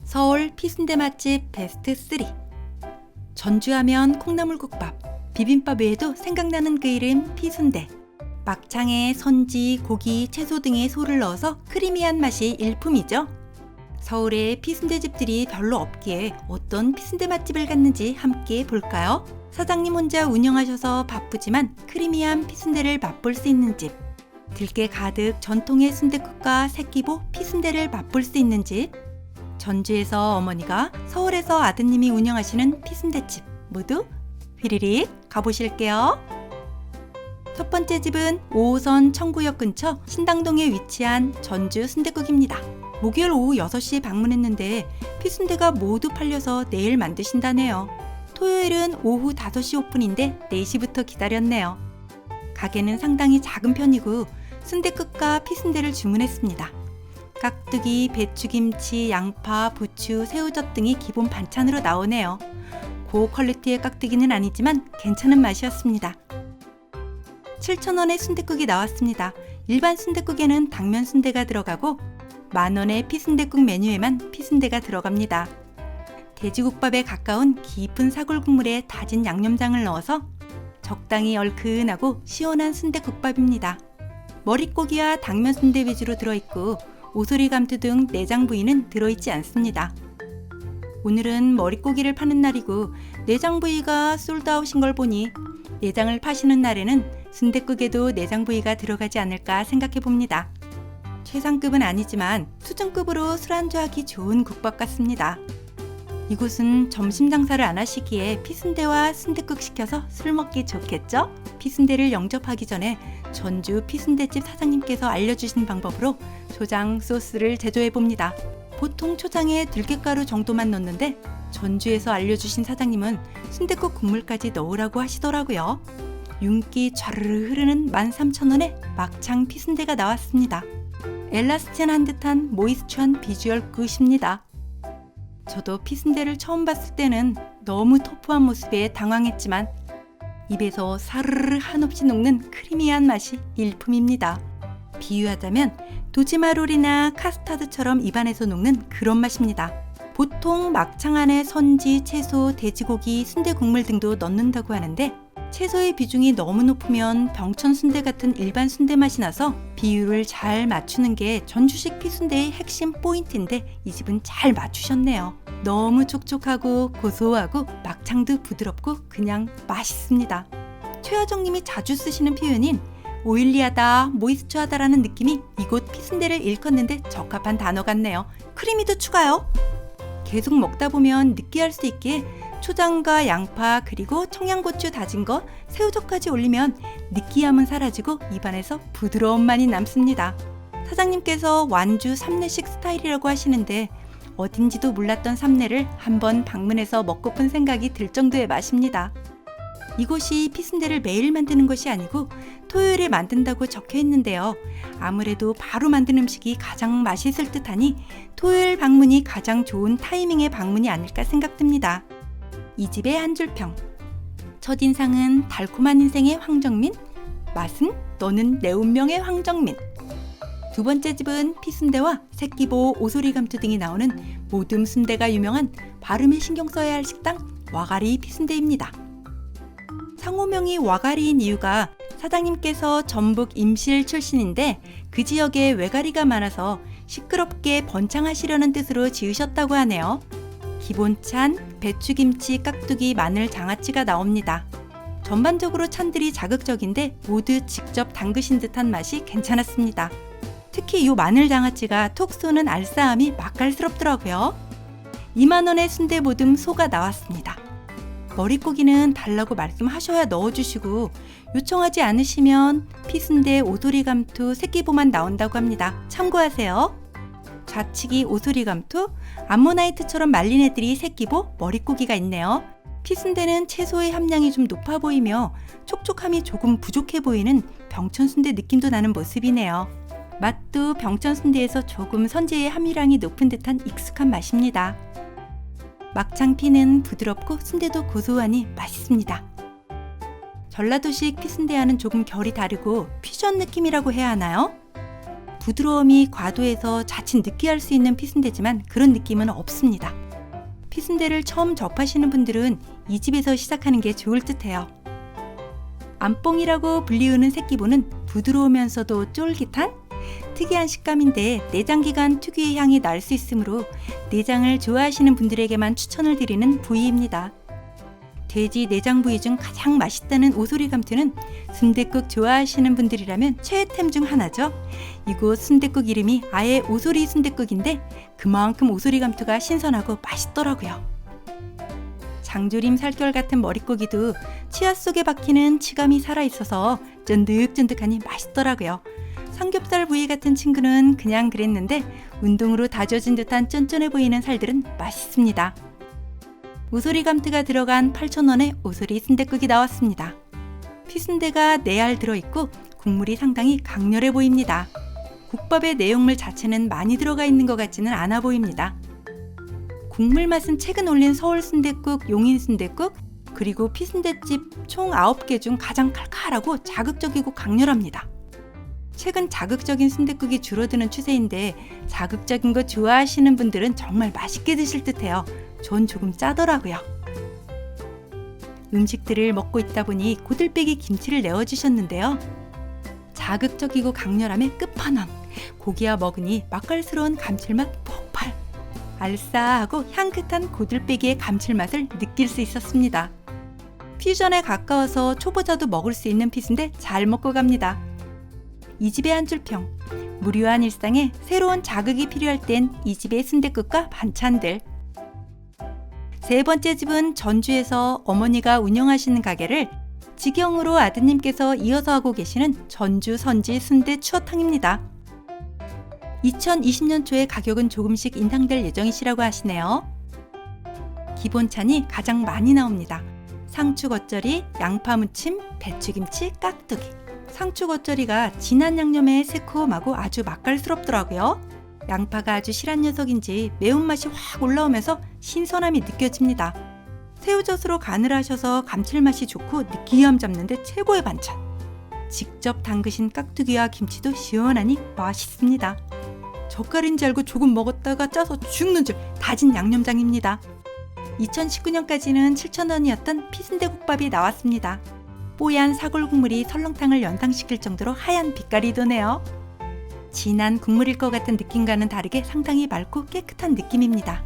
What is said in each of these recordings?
서울 피순대 맛집 베스트 3. 전주하면 콩나물국밥, 비빔밥 외에도 생각나는 그 이름 피순대. 막창에 선지, 고기, 채소 등의 소를 넣어서 크리미한 맛이 일품이죠. 서울에 피순대집들이 별로 없기에 어떤 피순대 맛집을 갔는지 함께 볼까요? 사장님 혼자 운영하셔서 바쁘지만 크리미한 피순대를 맛볼 수 있는 집. 들깨 가득 전통의 순댓국과 새끼보 피순대를 맛볼 수 있는 집. 전주에서 어머니가, 서울에서 아드님이 운영하시는 피순대집 모두 휘리릭 가보실게요. 첫 번째 집은 5호선 청구역 근처 신당동에 위치한 전주 순댓국입니다. 목요일 오후 6시에 방문했는데 피순대가 모두 팔려서 내일 만드신다네요. 토요일은 오후 5시 오픈인데 4시부터 기다렸네요. 가게는 상당히 작은 편이고 순댓국과 피순대를 주문했습니다. 깍두기, 배추김치, 양파, 부추, 새우젓 등이 기본 반찬으로 나오네요. 고퀄리티의 깍두기는 아니지만 괜찮은 맛이었습니다. 7,000원의 순댓국이 나왔습니다. 일반 순댓국에는 당면 순대가 들어가고 만원의 피순댓국 메뉴에만 피순대가 들어갑니다. 돼지국밥에 가까운 깊은 사골 국물에 다진 양념장을 넣어서 적당히 얼큰하고 시원한 순댓국밥입니다. 머릿고기와 당면 순대 위주로 들어있고 오소리 감투 등 내장 부위는 들어있지 않습니다. 오늘은 머릿고기를 파는 날이고 내장 부위가 솔드아웃인 걸 보니 내장을 파시는 날에는 순댓국에도 내장 부위가 들어가지 않을까 생각해 봅니다. 최상급은 아니지만 수준급으로 술안주하기 좋은 국밥 같습니다. 이곳은 점심 장사를 안 하시기에 피순대와 순댓국 시켜서 술 먹기 좋겠죠? 피순대를 영접하기 전에 전주 피순대집 사장님께서 알려주신 방법으로 초장 소스를 제조해 봅니다. 보통 초장에 들깨가루 정도만 넣는데 전주에서 알려주신 사장님은 순댓국 국물까지 넣으라고 하시더라고요. 윤기 좌르르 흐르는 13,000원에 막창 피순대가 나왔습니다. 엘라스틴한 듯한 모이스처한 비주얼 굿입니다. 저도 피순대를 처음 봤을 때는 너무 터프한 모습에 당황했지만 입에서 사르르 한없이 녹는 크리미한 맛이 일품입니다. 비유하자면 도지마롤이나 카스타드처럼 입안에서 녹는 그런 맛입니다. 보통 막창 안에 선지, 채소, 돼지고기, 순대 국물 등도 넣는다고 하는데 채소의 비중이 너무 높으면 병천 순대 같은 일반 순대 맛이 나서 비율을 잘 맞추는 게 전주식 피순대의 핵심 포인트인데 이 집은 잘 맞추셨네요. 너무 촉촉하고 고소하고 막창도 부드럽고 그냥 맛있습니다. 최하정님이 자주 쓰시는 표현인 오일리하다, 모이스처하다라는 느낌이 이곳 피순대를 일컫는데 적합한 단어 같네요. 크리미도 추가요. 계속 먹다 보면 느끼할 수 있기에 초장과 양파 그리고 청양고추 다진 거, 새우젓까지 올리면 느끼함은 사라지고 입안에서 부드러움만이 남습니다. 사장님께서 완주 삼내식 스타일이라고 하시는데 어딘지도 몰랐던 삼내를 한번 방문해서 먹고픈 생각이 들 정도의 맛입니다. 이곳이 피순대를 매일 만드는 것이 아니고 토요일에 만든다고 적혀 있는데요. 아무래도 바로 만든 음식이 가장 맛있을 듯하니 토요일 방문이 가장 좋은 타이밍의 방문이 아닐까 생각됩니다. 이 집의 한 줄평. 첫인상은 달콤한 인생의 황정민, 맛은 너는 내 운명의 황정민. 두 번째 집은 피순대와 새끼보, 오소리 감투 등이 나오는 모듬 순대가 유명한 발음에 신경 써야 할 식당 와가리 피순대입니다. 상호명이 와가리인 이유가 사장님께서 전북 임실 출신인데 그 지역에 외가리가 많아서 시끄럽게 번창하시려는 뜻으로 지으셨다고 하네요. 기본찬, 배추김치, 깍두기, 마늘, 장아찌가 나옵니다. 전반적으로 찬들이 자극적인데 모두 직접 담그신 듯한 맛이 괜찮았습니다. 특히 이 마늘 장아찌가 톡 쏘는 알싸함이 맛깔스럽더라고요. 2만원의 순대 모듬 소가 나왔습니다. 머릿고기는 달라고 말씀하셔야 넣어주시고 요청하지 않으시면 피순대, 오소리 감투, 새끼보만 나온다고 합니다. 참고하세요. 좌측이 오소리 감투, 암모나이트처럼 말린 애들이 새끼보, 머릿고기가 있네요. 피순대는 채소의 함량이 좀 높아 보이며 촉촉함이 조금 부족해 보이는 병천순대 느낌도 나는 모습이네요. 맛도 병천순대에서 조금 선지의 함유량이 높은 듯한 익숙한 맛입니다. 막창피는 부드럽고 순대도 고소하니 맛있습니다. 전라도식 피순대와는 조금 결이 다르고 퓨전 느낌이라고 해야 하나요? 부드러움이 과도해서 자칫 느끼할 수 있는 피순대지만 그런 느낌은 없습니다. 피순대를 처음 접하시는 분들은 이 집에서 시작하는 게 좋을 듯해요. 암뽕이라고 불리우는 새끼부는 부드러우면서도 쫄깃한 특이한 식감인데 내장기관 특유의 향이 날 수 있으므로 내장을 좋아하시는 분들에게만 추천을 드리는 부위입니다. 돼지 내장 부위 중 가장 맛있다는 오소리감투는 순댓국 좋아하시는 분들이라면 최애템 중 하나죠. 이곳 순댓국 이름이 아예 오소리 순댓국인데 그만큼 오소리감투가 신선하고 맛있더라고요. 장조림 살결 같은 머릿고기도 치아 속에 박히는 치감이 살아있어서 쫀득쫀득하니 맛있더라고요. 삼겹살 부위 같은 친구는 그냥 그랬는데 운동으로 다져진 듯한 쫀쫀해 보이는 살들은 맛있습니다. 오소리감투가 들어간 8,000원의 오소리 순댓국이 나왔습니다. 피순대가 4알 들어있고 국물이 상당히 강렬해 보입니다. 국밥의 내용물 자체는 많이 들어가 있는 것 같지는 않아 보입니다. 국물 맛은 최근 올린 서울 순댓국, 용인 순댓국, 그리고 피순대집 총 9개 중 가장 칼칼하고 자극적이고 강렬합니다. 최근 자극적인 순댓국이 줄어드는 추세인데 자극적인 거 좋아하시는 분들은 정말 맛있게 드실 듯해요. 전 조금 짜더라고요. 음식들을 먹고 있다 보니 고들빼기 김치를 내어주셨는데요. 자극적이고 강렬함의 끝판왕, 고기와 먹으니 맛깔스러운 감칠맛 폭발, 알싸하고 향긋한 고들빼기의 감칠맛을 느낄 수 있었습니다. 퓨전에 가까워서 초보자도 먹을 수 있는 피순대 잘 먹고 갑니다. 이 집의 한 줄평, 무료한 일상에 새로운 자극이 필요할 땐 이 집의 순댓국과 반찬들. 세 번째 집은 전주에서 어머니가 운영하시는 가게를 직영으로 아드님께서 이어서 하고 계시는 전주 선지 순대 추어탕입니다. 2020년 초에 가격은 조금씩 인상될 예정이시라고 하시네요. 기본찬이 가장 많이 나옵니다. 상추 겉절이, 양파 무침, 배추김치, 깍두기. 상추 겉절이가 진한 양념에 새콤하고 아주 맛깔스럽더라고요. 양파가 아주 실한 녀석인지 매운맛이 확 올라오면서 신선함이 느껴집니다. 새우젓으로 간을 하셔서 감칠맛이 좋고 느끼함 잡는데 최고의 반찬. 직접 담그신 깍두기와 김치도 시원하니 맛있습니다. 젓갈인 줄 알고 조금 먹었다가 짜서 죽는 줄 다진 양념장입니다. 2019년까지는 7,000원이었던 피순대국밥이 나왔습니다. 뽀얀 사골 국물이 설렁탕을 연상시킬 정도로 하얀 빛깔이 도네요. 진한 국물일 것 같은 느낌과는 다르게 상당히 맑고 깨끗한 느낌입니다.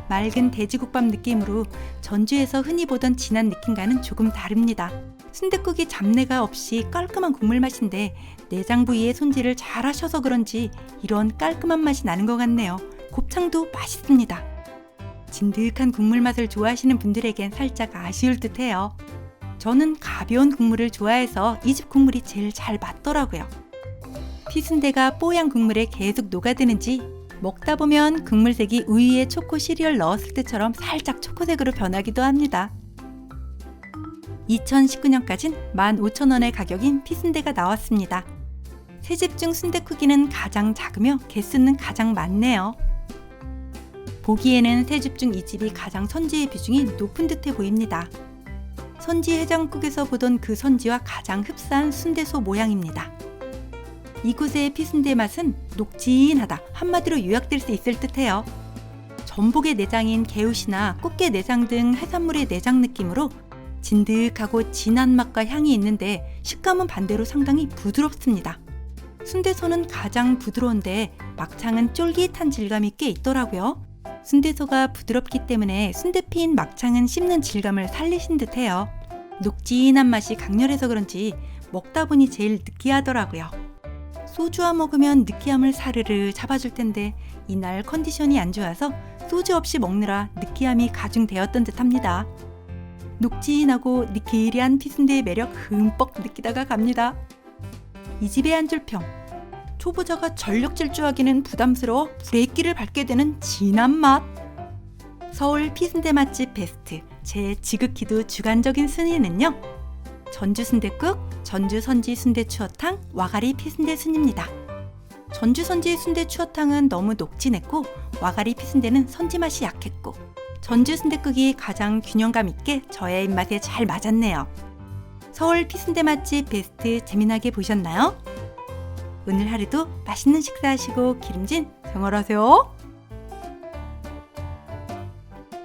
맑은 돼지국밥 느낌으로 전주에서 흔히 보던 진한 느낌과는 조금 다릅니다. 순댓국이 잡내가 없이 깔끔한 국물 맛인데 내장 부위의 손질을 잘 하셔서 그런지 이런 깔끔한 맛이 나는 것 같네요. 곱창도 맛있습니다. 진득한 국물 맛을 좋아하시는 분들에겐 살짝 아쉬울 듯해요. 저는 가벼운 국물을 좋아해서 이 집 국물이 제일 잘 맞더라고요. 피순대가 뽀얀 국물에 계속 녹아드는지 먹다 보면 국물색이 우유에 초코 시리얼 넣었을 때처럼 살짝 초코색으로 변하기도 합니다. 2019년까진 15,000원의 가격인 피순대가 나왔습니다. 세 집 중 순댓국이는 가장 작으며 개수는 가장 많네요. 보기에는 세 집 중 이 집이 가장 선지의 비중이 높은 듯해 보입니다. 선지 해장국에서 보던 그 선지와 가장 흡사한 순대소 모양입니다. 이곳의 피순대 맛은 녹진하다 한마디로 요약될 수 있을 듯해요. 전복의 내장인 개우시나 꽃게 내장 등 해산물의 내장 느낌으로 진득하고 진한 맛과 향이 있는데 식감은 반대로 상당히 부드럽습니다. 순대소는 가장 부드러운데 막창은 쫄깃한 질감이 꽤 있더라고요. 순대소가 부드럽기 때문에 순대피인 막창은 씹는 질감을 살리신 듯해요. 녹진한 맛이 강렬해서 그런지 먹다 보니 제일 느끼하더라고요. 소주와 먹으면 느끼함을 사르르 잡아줄 텐데 이날 컨디션이 안 좋아서 소주 없이 먹느라 느끼함이 가중되었던 듯합니다. 녹진하고 느끼리한 피순대의 매력 흠뻑 느끼다가 갑니다. 이 집의 한 줄평, 초보자가 전력 질주하기는 부담스러워 브레이크를 밟게 되는 진한 맛. 서울 피순대 맛집 베스트, 제 지극히도 주관적인 순위는요, 전주 순댓국, 전주 선지 순대 추어탕, 와가리 피순대 순입니다. 전주 선지 순대 추어탕은 너무 녹진했고 와가리 피순대는 선지 맛이 약했고 전주 순댓국이 가장 균형감 있게 저의 입맛에 잘 맞았네요. 서울 피순대 맛집 베스트 재미나게 보셨나요? 오늘 하루도 맛있는 식사하시고 기름진 생활하세요.